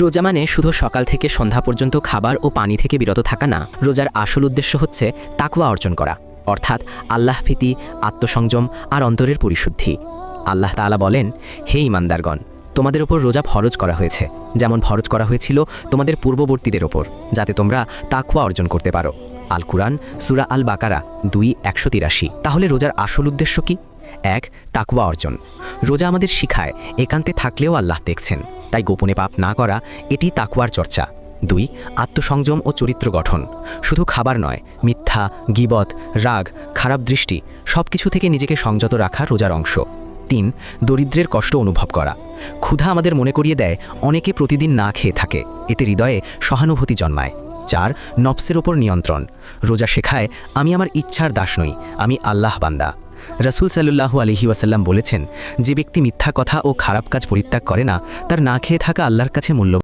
রোজা মানে শুধু সকাল থেকে সন্ধ্যা পর্যন্ত খাবার ও পানি থেকে বিরত থাকা না। রোজার আসল উদ্দেশ্য হচ্ছে তাকওয়া অর্জন করা, অর্থাৎ আল্লাহ ভীতি, আত্মসংযম আর অন্তরের পরিশুদ্ধি। আল্লাহ তাআলা বলেন, হে ঈমানদারগণ, তোমাদের ওপর রোজা ফরজ করা হয়েছে, যেমন ফরজ করা হয়েছিল তোমাদের পূর্ববর্তীদের ওপর, যাতে তোমরা তাকওয়া অর্জন করতে পারো। আল কুরআন, সূরা আল বাকারা 2:183। তাহলে রোজার আসল উদ্দেশ্য কি? 1. তাকওয়া অর্জন। রোজা আমাদের শিখায় একান্তে থাকলেও আল্লাহ দেখছেন, তাই গোপনে পাপ না করা, এটি তাকওয়ার চর্চা। 2. আত্মসংযম ও চরিত্র গঠন। শুধু খাবার নয়, মিথ্যা, গীবত, রাগ, খারাপ দৃষ্টি সব কিছু থেকে নিজেকে সংযত রাখা রোজার অংশ। 3. দরিদ্রের কষ্ট অনুভব করা। ক্ষুধা আমাদের মনে করিয়ে দেয় অনেকে প্রতিদিন না খেয়ে থাকে, এতে হৃদয়ে সহানুভূতি জন্মায়। 4. নফসের ওপর নিয়ন্ত্রণ। রোজা শেখায় আমি আমার ইচ্ছার দাস নই, আমি আল্লাহ বান্দা। রাসূল সাল্লাল্লাহু আলাইহি ওয়াসাল্লাম বলেছেন, যে ব্যক্তি মিথ্যা কথা ও খারাপ কাজ পরিত্যাগ করে না, তার না খেয়ে থাকা আল্লাহর কাছে মূল্যবান।